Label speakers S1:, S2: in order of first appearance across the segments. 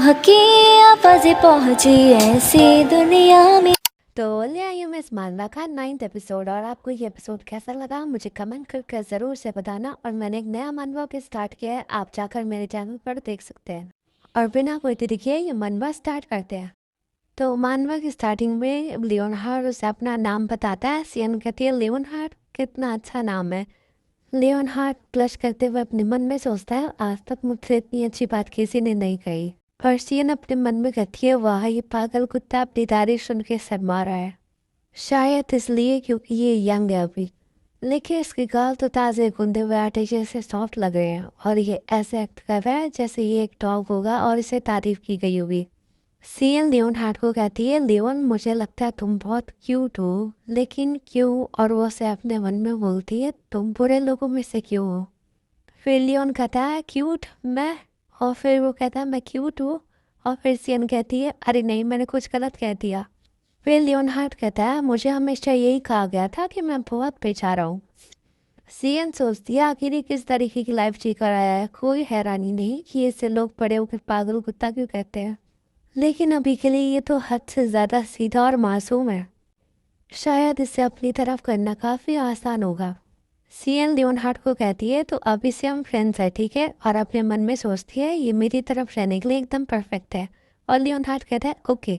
S1: हकी आवाज़ें पहुंची ऐसी दुनिया में।
S2: तो ले आई हूँ मैं इस मानवा का 9th एपिसोड। और आपको ये एपिसोड कैसा लगा मुझे कमेंट करके ज़रूर से बताना। और मैंने एक नया मानवा भी स्टार्ट किया है, आप जाकर मेरे चैनल पर देख सकते हैं। और बिना कोई देरी किए ये मानवा स्टार्ट करते हैं। तो मानवा की स्टार्टिंग में लियोनहार्ड उसे अपना नाम बताता है। सियन कहती है लियोनहार्ड कितना अच्छा नाम है। लियोनहार्ड ब्लश करते हुए अपने मन में सोचता है आज तक मुझसे इतनी अच्छी बात किसी ने नहीं कही। पर सियन अपने मन में कहती है वाह ये पागल कुत्ता अपनी तारीफ सुन के शर्मा रहा है, शायद इसलिए क्योंकि ये यंग है अभी। लेकिन इसके गाल तो ताज़े गूंदे हुए आटे जैसे सॉफ्ट लग रहे हैं और ये ऐसे एक्ट कर रहा है जैसे ये एक डॉग होगा और इसे तारीफ की गई होगी। सीएन लियोनहार्ड को कहती है लियोन मुझे लगता है तुम बहुत क्यूट हो, लेकिन क्यों? और वो से अपने मन में बोलती है तुम बुरे लोगों में से क्यों हो? फिर लियोन कहता है क्यूट मैं? और फिर वो कहता है मैं क्यूट हूँ। और फिर सीएन कहती है अरे नहीं मैंने कुछ गलत कह दिया। फिर लियोनहार्ड कहता है मुझे हमेशा यही कहा गया था कि मैं बहुत बेचारा हूँ। सीएन सोचती है आखिर ये किस तरीके की लाइफ जी कर आया है, कोई हैरानी नहीं कि इसे लोग बड़े होकर पागल कुत्ता क्यों कहते हैं। लेकिन अभी के लिए ये तो हद से ज़्यादा सीधा और मासूम है, शायद इसे अपनी तरफ करना काफ़ी आसान होगा। सीएन लियोनहार्ड को कहती है तो अभी से हम फ्रेंड्स हैं ठीक है, और अपने मन में सोचती है ये मेरी तरफ रहने के लिए एकदम परफेक्ट है। और लियोनहार्ड कहता है ओके।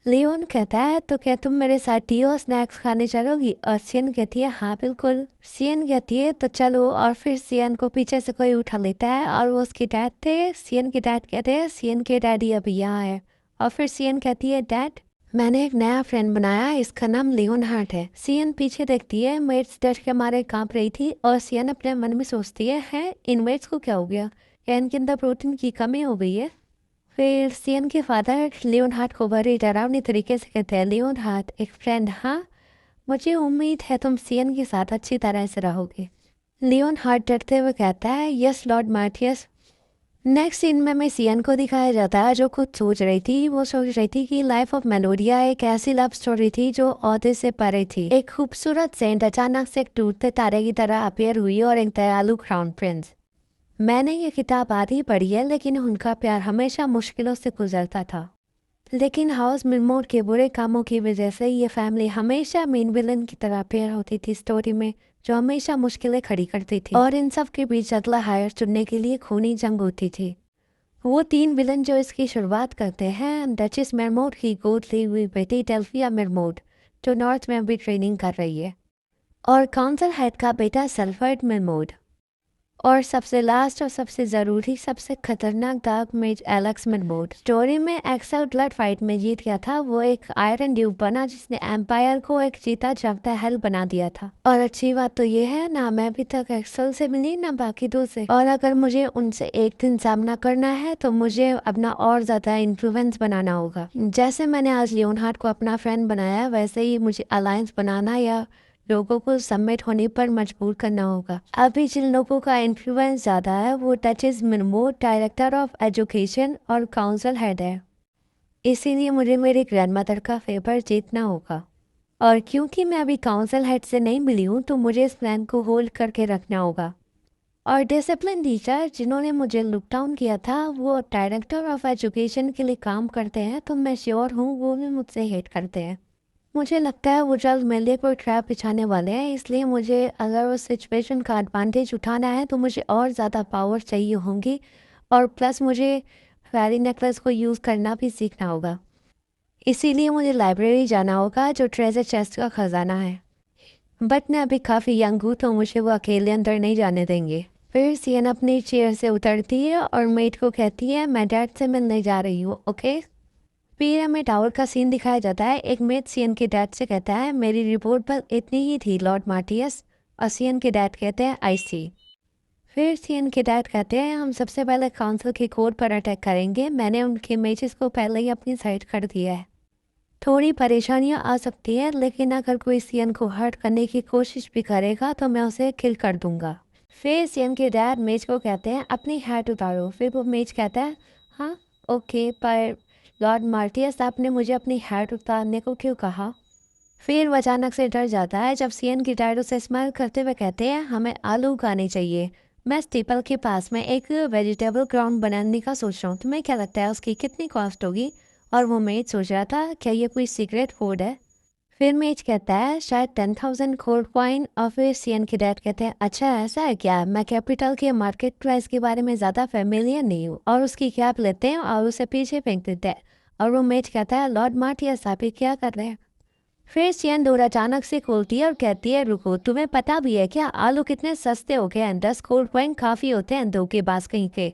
S2: लियोन कहता है तो क्या तुम मेरे साथ टी और स्नैक्स खाने चलोगी? और सीएन कहती है हाँ बिल्कुल। सीएन कहती है तो चलो। और फिर सीएन को पीछे से कोई उठा लेता है और वो उसके डैड थे। सीएन के डैड कहते हैं सीएन के डैडी अभी यहाँ है। और फिर सीएन कहती है डैड मैंने एक नया फ्रेंड बनाया, इसका नाम लियोनहार्ड है। सीएन पीछे देखती है, मेट्स डर के मारे कांप रही थी। और सीएन अपने मन में सोचती है इन मेट्स को क्या हो गया, क्या इनके अंदर प्रोटीन की कमी हो गई है? फिर सीएन के फादर लियोनहार्ड को बड़े डरावनी तरीके से कहते हैं लियोनहार्ड एक फ्रेंड हाँ, मुझे उम्मीद है तुम सीएन के साथ अच्छी तरह से रहोगे। लियोनहार्ड डरते हुए कहता है yes lord Martius. Next scene में हमें सीएन को दिखाया जाता है जो खुद सोच रही थी। वो सोच रही थी कि लाइफ ऑफ मेलोडिया एक ऐसी लव स्टोरी थी जो औहदे से परे थी। एक खूबसूरत सेंट अचानक से एक टूटते तारे की तरह अपीयर हुई और एक दयालु क्राउन प्रिंस। मैंने ये किताब आधी पढ़ी है लेकिन उनका प्यार हमेशा मुश्किलों से गुजरता था। लेकिन हाउस मिलमोर के बुरे कामों की वजह से ये फैमिली हमेशा मेन विलन की तरह पेयर होती थी स्टोरी में, जो हमेशा मुश्किलें खड़ी करती थी। और इन सब के बीच अगला हायर चुनने के लिए खूनी जंग होती थी। वो 3 विलन जो इसकी शुरुआत करते हैं डचेस मेरमोड की गोद ली हुई बेटी डेल्फिया मेरमोड, जो नॉर्थ में भी ट्रेनिंग कर रही है, और काउंसिल हेड का बेटा सल्फर्ड मेरमोड, और सबसे लास्ट और सबसे ज़रूरी सबसे खतरनाक डार्क मेज एलेक्स मेरमोड। स्टोरी में एक्सेल ब्लड फाइट में जीत गया था। वो एक आयरन ड्यूक बना जिसने एम्पायर को एक जीता जागता हेल बना दिया था। और अच्छी बात तो ये है ना मैं अभी तक एक्सेल से मिली ना बाकी दो से, और अगर मुझे उनसे एक दिन सामना करना है तो मुझे अपना और ज़्यादा इन्फ्लुएंस बनाना होगा। जैसे मैंने आज लियोनहार्ड को अपना फ्रेंड बनाया वैसे ही मुझे अलायंस बनाना या लोगों को सबमिट होने पर मजबूर करना होगा। अभी जिन लोगों का इन्फ्लुएंस ज़्यादा है वो डचेस मेरमोड, डायरेक्टर ऑफ एजुकेशन और काउंसिल हेड है। इसीलिए मुझे मेरी ग्रैंडमदर का फेवर जीतना होगा। और क्योंकि मैं अभी काउंसिल हेड से नहीं मिली हूँ तो मुझे इस प्लान को होल्ड करके रखना होगा। और डिसिप्लिन टीचर जिन्होंने मुझे लुक डाउन किया था वो डायरेक्टर ऑफ एजुकेशन के लिए काम करते हैं, तो मैं श्योर हूँ वो भी मुझसे हेट करते हैं। मुझे लगता है वो जल्द मेरे लिए कोई ट्रैप बिछाने वाले हैं, इसलिए मुझे अगर उस सिचुएशन का एडवांटेज उठाना है तो मुझे और ज़्यादा पावर चाहिए होंगी। और प्लस मुझे फेरी नेकलेस को यूज़ करना भी सीखना होगा। इसीलिए मुझे लाइब्रेरी जाना होगा जो ट्रेजर चेस्ट का ख़जाना है। बट मैं अभी काफ़ी यंग हूँ तो मुझे वो अकेले अंदर नहीं जाने देंगे। फिर सीएन अपनी चेयर से उतरती है और मेट को कहती है मैं डैड से मिलने जा रही हूँ ओके। फिर हमें टावर का सीन दिखाया जाता है। एक मेट सीएन के डैड से कहता है मेरी रिपोर्ट पर इतनी ही थी लॉर्ड मार्टियस। और सीएन के डैड कहते हैं आई सी। फिर सीएन के डैड कहते हैं हम सबसे पहले काउंसिल के कोड पर अटैक करेंगे, मैंने उनके मेचेस को पहले ही अपनी साइड कर दिया है। थोड़ी परेशानियां आ सकती हैं लेकिन अगर कोई सीएन को हर्ट करने की कोशिश भी करेगा तो मैं उसे किल कर दूंगा। फिर सीएन के डैड मेज को कहते हैं अपनी हैट उतारो। फिर वो मेज कहता है हाँ ओके, पर लॉर्ड मार्टियस आपने मुझे अपनी हैट उतारने को क्यों कहा? फिर वो अचानक से डर जाता है जब सीएन की डैड उसे स्माइल करते हुए कहते हैं हमें आलू उगाने चाहिए। मैं स्टेपल के पास में एक वेजिटेबल ग्राउंड बनाने का सोच रहा हूँ, तुम्हें क्या लगता है उसकी कितनी कॉस्ट होगी? और वो मेज सोच रहा था क्या ये कोई सीक्रेट कोड है। फिर मेज कहता है शायद 10,000 गोल्ड कॉइन। और फिर सीएन के डैड कहते हैं अच्छा ऐसा है क्या, मैं कैपिटल के मार्केट प्राइस के बारे में ज़्यादा फेमिलियर नहीं हूँ। और उसकी कैप लेते हैं और उसे पीछे फेंक देते हैं। और वो मेज कहता है लॉर्ड मार्टियस आप ये क्या कर रहे हैं। फिर सियन डोर अचानक से खोलती है और कहती है रुको, तुम्हें पता भी है क्या आलू कितने सस्ते हो गए हैं, 10 गोल्ड कॉइन काफ़ी होते हैं दो के पास कहीं के।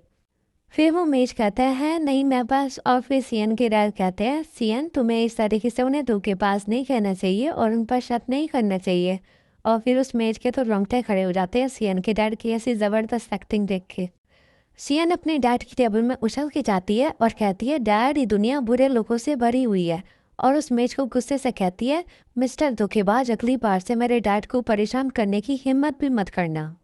S2: फिर वो मेज कहता है नहीं मैं बस। और फिर सीएन के डैड कहते हैं सीएन तुम्हें इस तरीके से उन्हें दो के पास नहीं कहना चाहिए और उन पर शक नहीं करना चाहिए। और फिर उस मेज के तो रोंगटे खड़े हो जाते हैं सीएन के डैड की ऐसी ज़बरदस्त एक्टिंग देख के। सीएन अपने डैड की टेबल में उछल के जाती है और कहती है डैड ये दुनिया बुरे लोगों से भरी हुई है। और उस मेज को गुस्से से कहती है मिस्टर धोखेबाज अगली बार से मेरे डैड को परेशान करने की हिम्मत भी मत करना।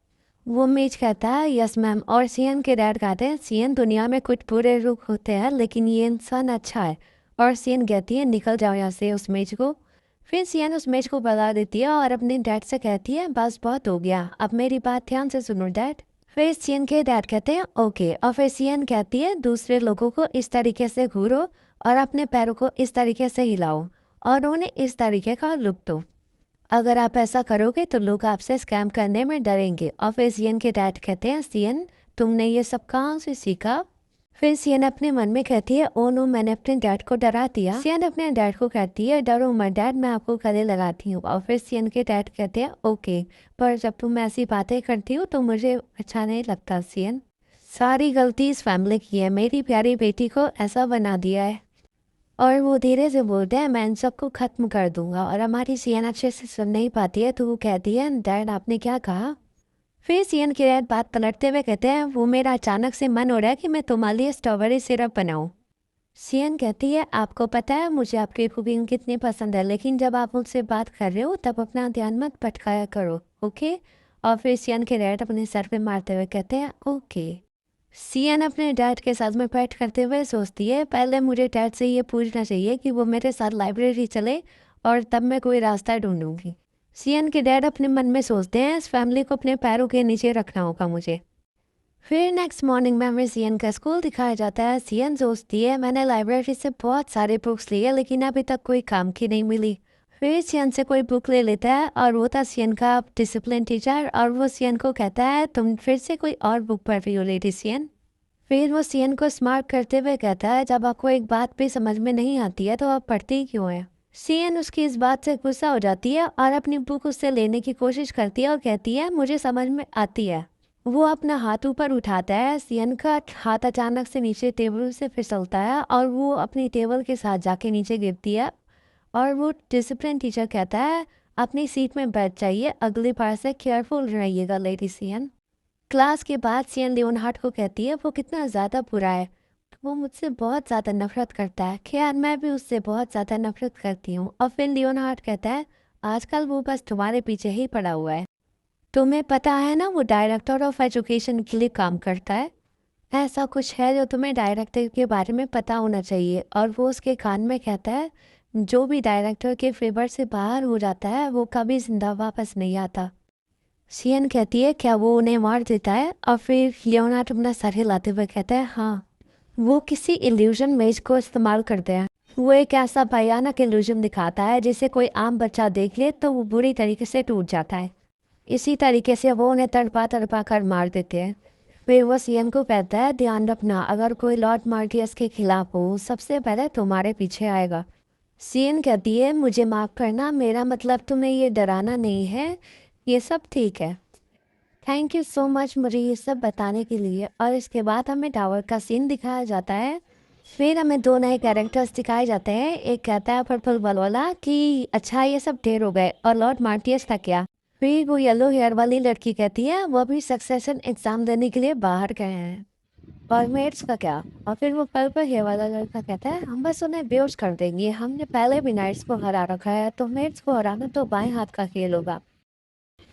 S2: वो मेज कहता है यस मैम। और सीएन के डैड कहते हैं सीएन दुनिया में कुछ बुरे लोग होते हैं लेकिन ये इंसान अच्छा है। और सीएन कहती है निकल जाओ यहाँ से उस मेज को। फिर सीएन उस मेज को भगा देती है और अपने डैड से कहती है बस बहुत हो गया, अब मेरी बात ध्यान से सुनो डैड। फिर सीएन के डैड कहते हैं ओके। और फिर सीएन कहती है दूसरे लोगों को इस तरीके से घूरो और अपने पैरों को इस तरीके से हिलाओ और उन्हें इस तरीके का लुक दो। अगर आप ऐसा करोगे तो लोग आपसे स्कैम करने में डरेंगे। और फिर सीएन के डैड कहते हैं सीएन तुमने ये सब कहाँ से सीखा। फिर सीएन अपने मन में कहती है ओ नो मैंने अपने डैड को डरा दिया। सीएन अपने डैड को कहती है डरो मत डैड मैं आपको गले लगाती हूँ। और फिर सीएन के डैड कहते हैं ओके, पर जब तुम ऐसी बातें करती हो तो मुझे अच्छा नहीं लगता सीएन। सारी गलती इस फैमिली की है, मेरी प्यारी बेटी को ऐसा बना दिया है। और वो धीरे से बोलते हैं मैं इन सबको ख़त्म कर दूंगा। और हमारी सीएन अच्छे से सुन नहीं पाती है तो वो कहती है डैड आपने क्या कहा। फिर सीएन के डैड बात पलटते हुए कहते हैं वो मेरा अचानक से मन हो रहा है कि मैं तुम्हारे लिए स्ट्रॉबेरी सिरप बनाऊं। सीएन कहती है आपको पता है मुझे आपकी कुकिंग कितनी पसंद है लेकिन जब आप मुझसे बात कर रहे हो तब अपना ध्यान मत भटकाया करो ओके। और फिर सीएन के डैड अपने सर पे मारते हुए कहते हैं ओके। सीएन अपने डैड के साथ में बैठ करते हुए सोचती है पहले मुझे डैड से ये पूछना चाहिए कि वो मेरे साथ लाइब्रेरी चले और तब मैं कोई रास्ता ढूंढूंगी। सीएन के डैड अपने मन में सोचते हैं इस फैमिली को अपने पैरों के नीचे रखना होगा मुझे। फिर नेक्स्ट मॉर्निंग में हमें सीएन का स्कूल दिखाया जाता है। सीएन सोचती है मैंने लाइब्रेरी से बहुत सारे बुक्स लिए लेकिन अभी तक कोई काम की नहीं मिली। फिर सीएन से कोई बुक ले लेता है और वो था सीएन का डिसिप्लिन टीचर। और वो सीएन को कहता है तुम फिर से कोई और बुक पढ़ रही हो लेडी सीएन। फिर वो सीएन को स्मार्ट करते हुए कहता है जब आपको एक बात भी समझ में नहीं आती है तो आप पढ़ती क्यों है। सीएन उसकी इस बात से गुस्सा हो जाती है और अपनी बुक उससे लेने की कोशिश करती है और कहती है मुझे समझ में आती है। वो अपना हाथ ऊपर उठाता है, सीएन का हाथ अचानक से नीचे टेबल से फिसलता है और वो अपनी टेबल के साथ जाके नीचे गिरती है। और वो डिसिप्लिन टीचर कहता है अपनी सीट में बैठ जाइए, अगली बार से केयरफुल रहिएगा लेडी सीएन। क्लास के बाद सीएन लियोनहार्ड को कहती है वो कितना ज़्यादा बुरा है, वो मुझसे बहुत ज़्यादा नफरत करता है, खैर मैं भी उससे बहुत ज़्यादा नफरत करती हूँ। और फिर लियोनहार्ड कहता है आजकल वो बस तुम्हारे पीछे ही पड़ा हुआ है, तुम्हें पता है ना वो डायरेक्टर ऑफ एजुकेशन के लिए काम करता है। ऐसा कुछ है जो तुम्हें डायरेक्टर के बारे में पता होना चाहिए। और वो उसके कान में कहता है जो भी डायरेक्टर के फेवर से बाहर हो जाता है वो कभी जिंदा वापस नहीं आता। सीएन कहती है क्या वो उन्हें मार देता है। और फिर लियोनार्ड अपना सर हिलाते हुए कहता है हाँ, वो किसी इल्यूजन मेज को इस्तेमाल करते हैं। वो एक ऐसा भयानक इल्यूजन दिखाता है जिसे कोई आम बच्चा देख ले तो वो बुरी तरीके से टूट जाता है। इसी तरीके से वो उन्हें तड़पा तड़पा कर मार देते हैं। फिर वो सीएन को कहता है ध्यान रखना अगर कोई लॉर्ड मार्टियस के खिलाफ हो सबसे पहले तुम्हारे पीछे आएगा। सीएन कहती है मुझे माफ़ करना, मेरा मतलब तुम्हें ये डराना नहीं है, ये सब ठीक है। थैंक यू सो मच मुझे ये सब बताने के लिए। और इसके बाद हमें टावर का सीन दिखाया जाता है। फिर हमें दो नए कैरेक्टर्स दिखाए जाते हैं। एक कहता है पर्पल वाला कि अच्छा ये सब ढेर हो गए और लॉर्ड मार्टियस था क्या। फिर वो येलो हेयर वाली लड़की कहती है वो भी सक्सेशन एग्जाम देने के लिए बाहर गए हैं। और मेट्स का क्या। और फिर वो पर्पल हेयर वाला लड़का कहता है हम बस उन्हें बेहोश कर देंगे, हमने पहले भी नाइट्स को हरा रखा है तो मेट्स को हराना तो बाएं हाथ का खेल होगा।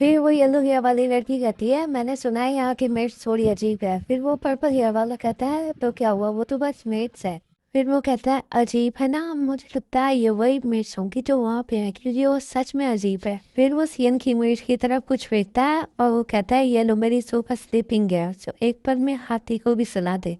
S2: फिर वो येलो हेयर वाली लड़की कहती है मैंने सुना है यहाँ की मेट्स थोड़ी अजीब है। फिर वो पर्पल हेयर वाला कहता है तो क्या हुआ, वो तो बस मेट्स है। फिर वो कहता है अजीब है ना, मुझे लगता है ये वही मिर्च होंगी जो वहाँ पे है, क्योंकि वो सच में अजीब है। फिर वो सियन की मिर्च की तरफ कुछ फेंकता है और वो कहता है ये लो मेरी सुपर स्लीपिंग गियर, जो एक पल में हाथी को भी सुला दे।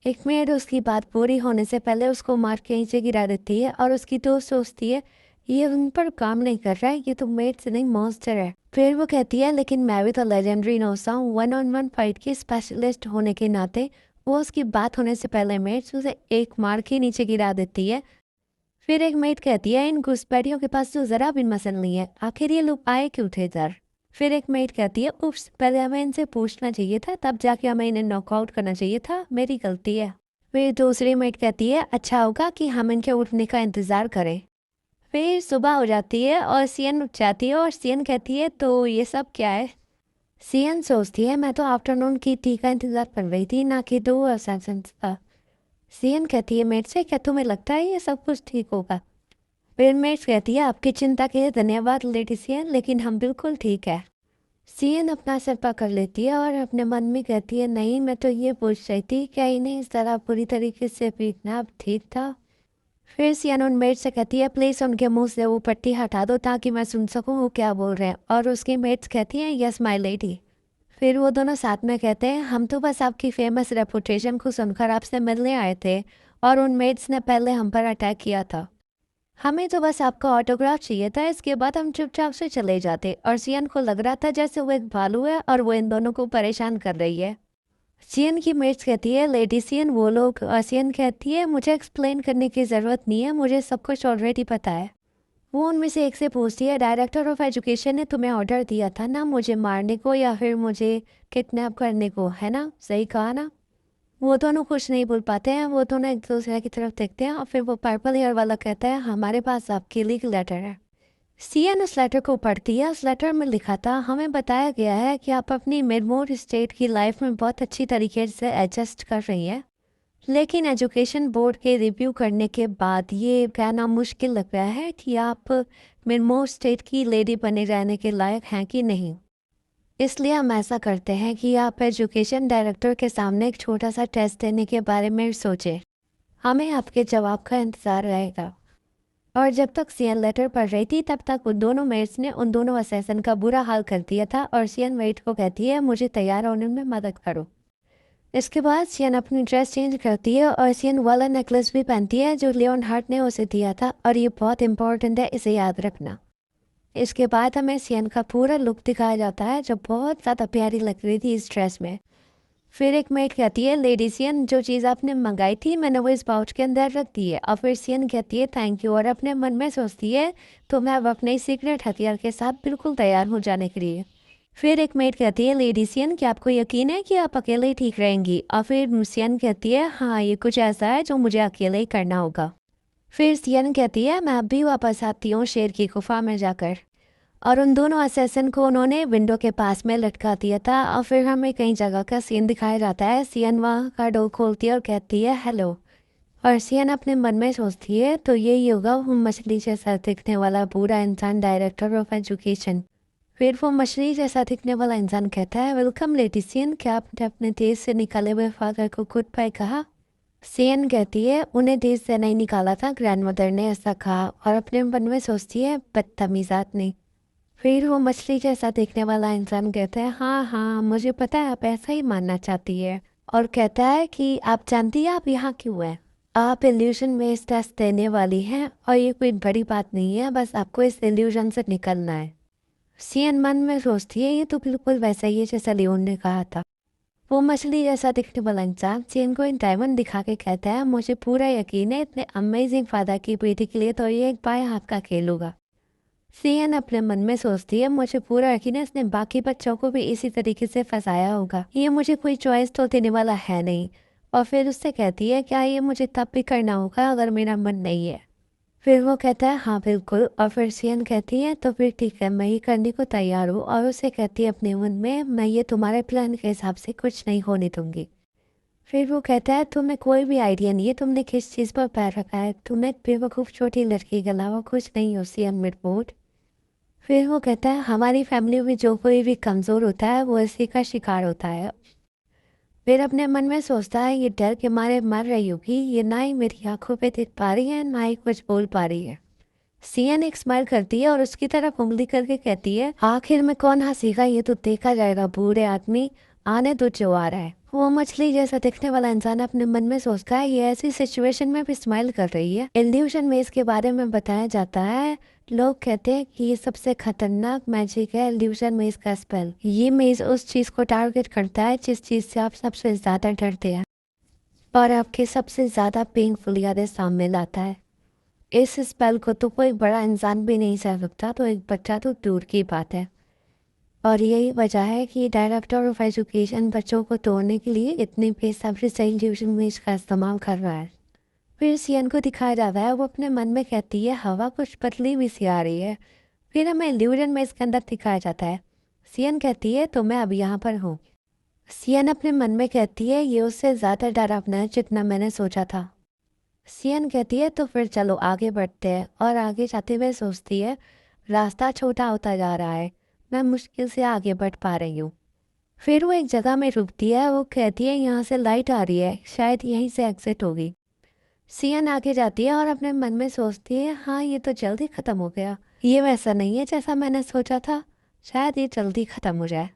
S2: एक मिनट उसकी बात पूरी होने से पहले उसको मार के नीचे गिरा देती है और उसकी दोस्त सोचती है ये उन पर काम नहीं कर रहा है, ये तो मेट्स नहीं मॉन्स्टर है। फिर वो कहती है लेकिन मैं भी तो लेजेंडरी नोसा हूँ, वन ऑन वन फाइट की स्पेशलिस्ट होने के नाते। वो उसकी बात होने से पहले मेट्स उसे एक मार के नीचे गिरा देती है। फिर एक मेट कहती है इन घुसपैठियों के पास तो जरा भी मसल नहीं है, आखिर ये लोग आए क्यों थे इधर। फिर एक मेट कहती है उफ्स, पहले हमें इनसे पूछना चाहिए था, तब जाके हमें इन्हें नॉकआउट करना चाहिए था, मेरी गलती है। फिर दूसरी मेट कहती है अच्छा होगा कि हम इनके उठने का इंतज़ार करें। फिर सुबह हो जाती है और सियन उठ जाती है और सियन कहती है तो ये सब क्या है। सियन सोचती है मैं तो आफ्टरनून की टी का इंतज़ार कर रही थी, ना कि दो असाइनमेंट्स का। सियन कहती है मेट से क्या तुम्हें लगता है ये सब कुछ ठीक होगा। फिर मेट्स कहती है आपकी चिंता के लिए धन्यवाद लेडी सियन, लेकिन हम बिल्कुल ठीक है। सियन अपना सर पकड़ लेती है और अपने मन में कहती है नहीं, मैं तो ये पूछ रही थी क्या इन्हें इस तरह पूरी तरीके से पीटना अब ठीक था। फिर सियन उन मेट से कहती है प्लीज़ उनके मुंह से वो पट्टी हटा दो ताकि मैं सुन सकूं वो क्या बोल रहे हैं, और उसकी मेट्स कहती हैं यस माय लेडी। फिर वो दोनों साथ में कहते हैं हम तो बस आपकी फेमस रेपुटेशन को सुनकर आपसे मिलने आए थे और उन मेट्स ने पहले हम पर अटैक किया था, हमें तो बस आपका ऑटोग्राफ चाहिए था, इसके बाद हम चुपचाप से चले जाते। और सियन को लग रहा था जैसे वो एक भालू है और वो इन दोनों को परेशान कर रही है। सियन की मेट्स कहती है लेडी सियन वो लोग, और सियन कहती है मुझे एक्सप्लेन करने की ज़रूरत नहीं है, मुझे सब कुछ ऑलरेडी पता है। वो उनमें से एक से पूछती है डायरेक्टर ऑफ एजुकेशन ने तुम्हें ऑर्डर दिया था ना मुझे मारने को या फिर मुझे किडनैप करने को, है ना, सही कहा ना। वो दोनों कुछ नहीं बोल पाते हैं, वो दोनों एक दूसरे की तरफ देखते हैं और फिर वो पर्पल हेयर वाला कहता है हमारे पास आपके लिए एक लेटर है। सियन उस लेटर को पढ़ती है। उस लेटर में लिखा था हमें बताया गया है कि आप अपनी मिडमोर स्टेट की लाइफ में बहुत अच्छी तरीके से एडजस्ट कर रही हैं, लेकिन एजुकेशन बोर्ड के रिव्यू करने के बाद ये कहना मुश्किल लग रहा है कि आप मिडमोर स्टेट की लेडी बने रहने के लायक हैं कि नहीं। इसलिए हम ऐसा करते हैं कि आप एजुकेशन डायरेक्टर के सामने एक छोटा सा टेस्ट देने के बारे में सोचें, हमें आपके जवाब का इंतज़ार रहेगा। और जब तक सियन लेटर पढ़ रही थी तब तक उन दोनों मेट्स ने उन दोनों असेसन का बुरा हाल कर दिया था और सियन मेट को कहती है मुझे तैयार होने में मदद करो। इसके बाद सियन अपनी ड्रेस चेंज करती है और सियन वाला नेकलेस भी पहनती है जो लियोन हार्ट ने उसे दिया था, और ये बहुत इंपॉर्टेंट है, इसे याद रखना। इसके बाद हमें सियन का पूरा लुक दिखाया जाता है जो बहुत ज़्यादा प्यारी लग रही थी इस ड्रेस में। फिर एक मेट कहती है लेडी सियन जो चीज़ आपने मंगाई थी मैंने वो इस पाउच के अंदर रख दी है, और फिर सियन कहती है थैंक यू और अपने मन में सोचती है तो मैं अब अपने सीक्रेट हथियार के साथ बिल्कुल तैयार हो जाने के लिए। फिर एक मेट कहती है लेडी सियन क्या आपको यकीन है कि आप अकेले ही ठीक रहेंगी, और फिर सियन कहती है हाँ ये कुछ ऐसा है जो मुझे अकेले ही करना होगा। फिर सियन कहती है मैं अब भी वापस आती हूँ शेर की गुफा में जाकर, और उन दोनों असेसन को उन्होंने विंडो के पास में लटका दिया था। और फिर हमें कई जगह का सीन दिखाया जाता है। सियन वहाँ का डोर खोलती है और कहती है हेलो, और सियन अपने मन में सोचती है तो यही होगा वो मछली जैसा दिखने वाला बूढ़ा इंसान डायरेक्टर ऑफ एजुकेशन। फिर वो मछली जैसा दिखने वाला इंसान कहता है वेलकम लेडी सियन, क्या आपने अपने देश से निकाले हुए फादर को गुड बाय कहा। सियन कहती है उन्हें देश से नहीं निकाला था, ग्रैंडमदर ने ऐसा कहा, और अपने मन में सोचती है बदतमीज आदमी। फिर वो मछली जैसा दिखने वाला इंसान कहता है हाँ हाँ मुझे पता है आप ऐसा ही मानना चाहती है, और कहता है कि आप जानती है आप यहाँ क्यों हैं, आप इल्यूजन में इस टेस्ट देने वाली हैं और ये कोई बड़ी बात नहीं है, बस आपको इस इल्यूजन से निकलना है। सियन मन में सोचती है ये तो बिल्कुल वैसा ही है जैसा लियोन ने कहा था। वो मछली जैसा दिखने वाला इंसान सियन को इन डायमंड दिखा के कहता है मुझे पूरा यकीन है इतने अमेजिंग फादर की बेटी के लिए तो ये एक बाएं हाथ का खेल होगा। सियन अपने मन में सोचती है मुझे पूरा यकीन है इसने बाकी बच्चों को भी इसी तरीके से फंसाया होगा, ये मुझे कोई चॉइस तो देने वाला है नहीं। और फिर उससे कहती है क्या ये मुझे तब भी करना होगा अगर मेरा मन नहीं है। फिर वो कहता है हाँ बिल्कुल, और फिर सियन कहती है तो फिर ठीक है मैं ये करने को तैयार हूँ, और उसे कहती है अपने मन में मैं ये तुम्हारे प्लान के हिसाब से कुछ नहीं होने दूंगी। फिर वो कहता है तुम्हें कोई भी आइडिया नहीं है तुमने किस चीज़ पर पैर रखा है, तुम्हें बेवकूफ़ छोटी लड़की के अलावा कुछ नहीं हो सियन मिडपोर्ट। फिर वो कहता है हमारी फैमिली में जो कोई भी कमज़ोर होता है वो इसी का शिकार होता है। फिर अपने मन में सोचता है ये डर के मारे मर रही होगी, ये ना ही मेरी आंखों पे देख पा रही है ना ही कुछ बोल पा रही है। सियन एक स्माइल करती है और उसकी तरफ उंगली करके कहती है, आखिर में कौन हंसेगा ये तो देखा जाएगा बूढ़े आदमी, आने तो जो आ रहा है। वो मछली जैसा दिखने वाला इंसान अपने मन में सोचता है ये ऐसी सिचुएशन में भी स्माइल कर रही है। इल्यूशन में इसके बारे में बताया जाता है, लोग कहते हैं कि ये सबसे खतरनाक मैजिक है इल्यूशन मेज का स्पेल। ये मेज उस चीज को टारगेट करता है जिस चीज से आप सबसे ज्यादा डरते हैं और आपके सबसे ज्यादा पेनफुल यादें सामने लाता है। इस स्पेल को तो कोई बड़ा इंसान भी नहीं सह सकता, तो एक बच्चा तो दूर की बात है। और यही वजह है कि डायरेक्टर ऑफ एजुकेशन बच्चों को तोड़ने के लिए इतनी बेसब्री से इल्यूशन मेज का इस्तेमाल कर रहा है। फिर सियन को दिखाया जाता है, वो अपने मन में कहती है हवा कुछ पतली भी सी आ रही है। फिर हमें इल्यूजन में इसके अंदर दिखाया जाता है, सियन कहती है तो मैं अब यहाँ पर हूँ। सियन अपने मन में कहती है ये उससे ज़्यादा डरावना है जितना मैंने सोचा था। सियन कहती है तो फिर चलो आगे बढ़ते हैं, और आगे जाते हुए सोचती है रास्ता छोटा होता जा रहा है, मैं मुश्किल से आगे बढ़ पा रही हूँ। फिर वो एक जगह में रुकती है, वो कहती है यहाँ से लाइट आ रही है, शायद यहीं से एग्जिट होगी। सियन आगे जाती है और अपने मन में सोचती है हाँ ये तो जल्दी ख़त्म हो गया, ये वैसा नहीं है जैसा मैंने सोचा था, शायद ये जल्दी ख़त्म हो जाए।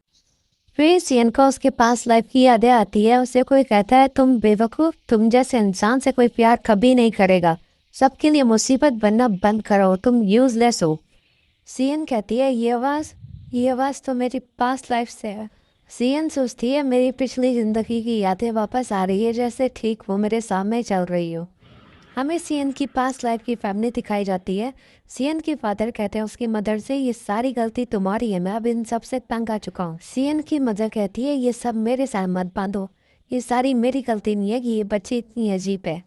S2: फिर सियन को उसके पास लाइफ की यादें आती है, उसे कोई कहता है तुम बेवकूफ़, तुम जैसे इंसान से कोई प्यार कभी नहीं करेगा, सबके लिए मुसीबत बनना बंद करो, तुम यूजलेस हो। सियन कहती है ये आवाज़ तो मेरी पास्ट लाइफ से है। सियन सोचती है मेरी पिछली ज़िंदगी की यादें वापस आ रही है, जैसे ठीक वो मेरे सामने चल रही हो। हमें सियन की पास्ट लाइफ की फैमिली दिखाई जाती है। सियन के फादर कहते हैं उसकी मदर से ये सारी गलती तुम्हारी है, मैं अब इन सब से तंग आ चुका हूँ। सियन की मदर कहती है ये सब मेरे साथ मत बांधो, ये सारी मेरी गलती नहीं है कि ये बच्ची इतनी अजीब है।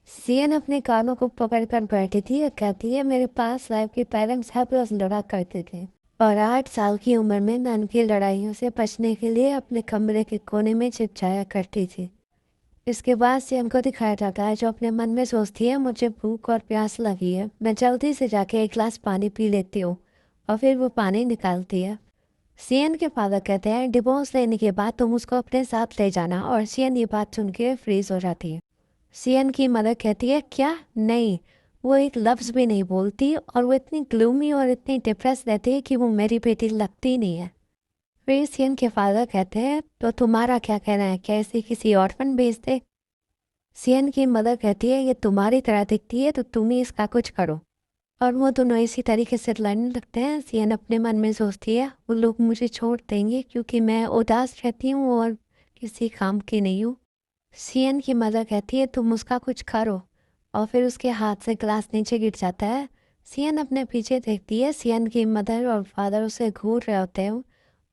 S2: सियन अपने कानों को पकड़ कर बैठी थी और कहती है मेरे पास लाइफ के पेरेंट्स हेल्पलेस लड़ा करते थे और 8 साल की उम्र में मैं उनकी लड़ाइयों से बचने के लिए अपने कमरे के कोने में छिप जाया करती थी। इसके बाद सियन को दिखाया जाता है जो अपने मन में सोचती है मुझे भूख और प्यास लगी है, मैं जल्दी से जाके एक गिलास पानी पी लेती हूँ, और फिर वो पानी निकालती है। सियन के फादर कहते हैं डिवोर्स लेने के बाद तुम उसको अपने साथ ले जाना, और सियन ये बात सुन के फ्रीज हो जाती है। सियन की मदर कहती है क्या नहीं, वो एक लफ्ज़ भी नहीं बोलती और वो इतनी ग्लूमी और इतनी डिप्रेस रहती है कि वो मेरी बेटी लगती नहीं है। फिर सियन के फादर कहते हैं तो तुम्हारा क्या कहना है, क्या इसे किसी ऑर्फन भेज दे। सियन की मदर कहती है ये तुम्हारी तरह दिखती है तो तुम ही इसका कुछ करो, और वो दोनों इसी तरीके से लड़ने लगते हैं। सियन अपने मन में सोचती है वो लोग मुझे छोड़ देंगे क्योंकि मैं उदास रहती हूँ और किसी काम की नहीं हूँ। सियन की मदर कहती है तुम उसका कुछ करो, और फिर उसके हाथ से ग्लास नीचे गिर जाता है। सियन अपने पीछे देखती है, सियन की मदर और फादर उसे घूर रहे होते हैं,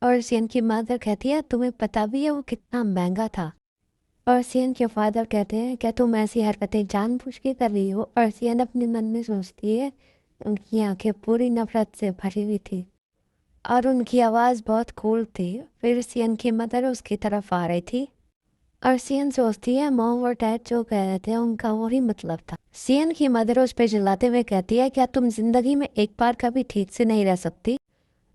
S2: और सियन की मदर कहती है तुम्हें पता भी है वो कितना महंगा था। और सियन के फादर कहते हैं क्या तुम ऐसी हरकतें जानबूझ के कर रही हो, और सियन अपने मन में सोचती है उनकी आंखें पूरी नफरत से भरी हुई थी और उनकी आवाज़ बहुत कूल थी। फिर सियन की मदर उसकी तरफ आ रही थी और सियन सोचती है मॉम और डैड जो कह रहे थे उनका वही मतलब था। सियन की मदर उस पर चिल्लाते हुए कहती है क्या तुम जिंदगी में एक बार कभी ठीक से नहीं रह सकती।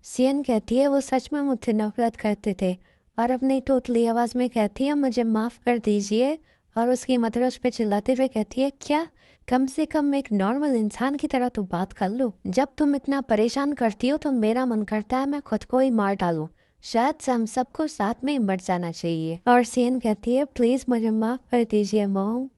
S2: सियन कहती है वो सच में मुझसे नफरत करते थे, और अपनी तोतली आवाज़ में कहती है मुझे माफ़ कर दीजिए। और उसकी मदर उस पर चिल्लाते हुए कहती है क्या कम से कम एक नॉर्मल इंसान की तरह तो बात कर लो, जब तुम इतना परेशान करती हो तो मेरा मन करता है मैं खुद को ही मार डालूं, शायद से हम सबको साथ में ही मर जाना चाहिए। और सियन कहती है प्लीज़ मुझे माफ़ कर दीजिए मॉम।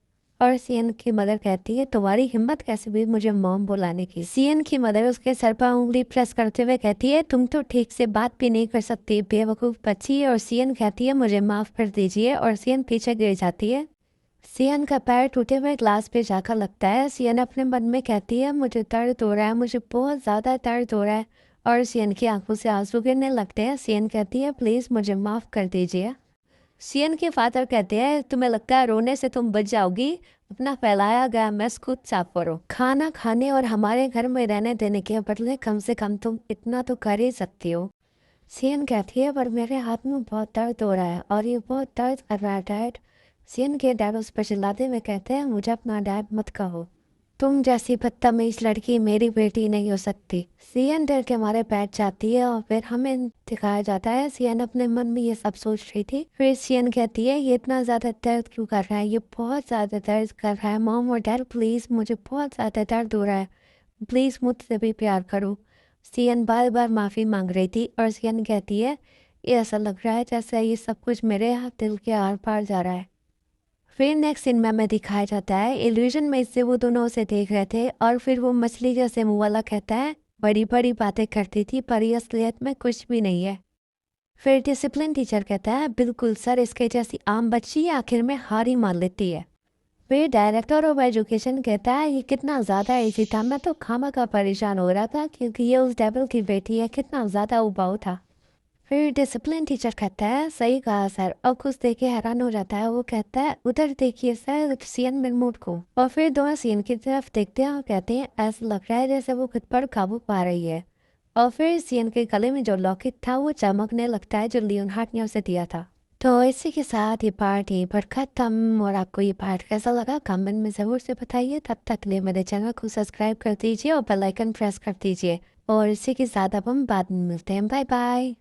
S2: और सियन की मदर कहती है तुम्हारी हिम्मत कैसे हुई मुझे मॉम बुलाने की। सियन की मदर उसके सर पर उंगली प्रेस करते हुए कहती है तुम तो ठीक से बात भी नहीं कर सकती बेवकूफ़ बच्ची। और सियन कहती है मुझे माफ़ कर दीजिए, और सियन पीछे गिर जाती है। सियन का पैर टूटे हुए ग्लास पे जाकर लगता है। सियन अपने मन में कहती है मुझे दर्द हो रहा है, मुझे बहुत ज़्यादा दर्द हो रहा है, और सियन की आंखों से आंसू गिरने लगते हैं। सियन कहती है प्लीज़ मुझे माफ़ कर दीजिए। सियन के फादर कहते हैं तुम्हें लगता है रोने से तुम बच जाओगी, अपना फैलाया गया मैस खुद साफ करो। खाना खाने और हमारे घर में रहने देने के बदले कम से कम तुम इतना तो कर ही सकती हो। सियन कहती है पर मेरे हाथ में बहुत दर्द हो रहा है और ये बहुत दर्द कर रहा है डैड। सियन के डैड उस पर चिल्लाते हुए कहते हैं मुझे अपना डैड मत कहो। तुम जैसी बदतमीज लड़की मेरी बेटी नहीं हो सकती। सियन डर के मारे बैठ जाती है और फिर हमें दिखाया जाता है सियन अपने मन में ये सब सोच रही थी। फिर सियन कहती है ये इतना ज़्यादा दर्द क्यों कर रहा है, ये बहुत ज़्यादा दर्द कर रहा है मॉम और डैड, प्लीज़ मुझे बहुत ज़्यादा दर्द हो रहा है, प्लीज़ मुझसे भी प्यार करो। सियन बार बार माफ़ी मांग रही थी और सियन कहती है ये ऐसा लग रहा है जैसे ये सब कुछ मेरे दिल के आर पार जा रहा है। फिर नेक्स्ट सीन में हमें दिखाया जाता है इल्यूजन में से वो दोनों उसे देख रहे थे और फिर वो मछली जैसे मुँह वाला कहता है बड़ी बड़ी बातें करती थी पर ये असलियत में कुछ भी नहीं है। फिर डिसिप्लिन टीचर कहता है बिल्कुल सर, इसके जैसी आम बच्ची आखिर में हार ही मान लेती है। फिर डायरेक्टर ऑफ एजुकेशन कहता है ये कितना ज़्यादा ईजी था, मैं तो खामखा परेशान हो रहा था क्योंकि ये उस डेविल की बेटी है, कितना ज़्यादा उबाऊ था। फिर डिसिप्लिन टीचर कहता है सही कहा सर, और कुछ देख के हैरान हो जाता है। वो कहता है उधर देखिए सर सीएन मिर्मूट को, और फिर दोनों सीएन की तरफ देखते हैं और कहते हैं ऐसा लग रहा है जैसे वो खुद पर काबू पा रही है। और फिर सीएन के गले में जो लॉकेट था वो चमकने लगता है जो लियोनहार्ड ने उसे दिया था। तो इसी के साथ ये पार्ट यहीं पर खत्म। और आपको ये पार्ट कैसा लगा कमेंट में ज़रूर से बताइए। तब तक के लिए मेरे चैनल को सब्सक्राइब कर दीजिए और बेल आइकन प्रेस कर दीजिए। और इसी के साथ अब हम बाद में मिलते हैं। Bye bye.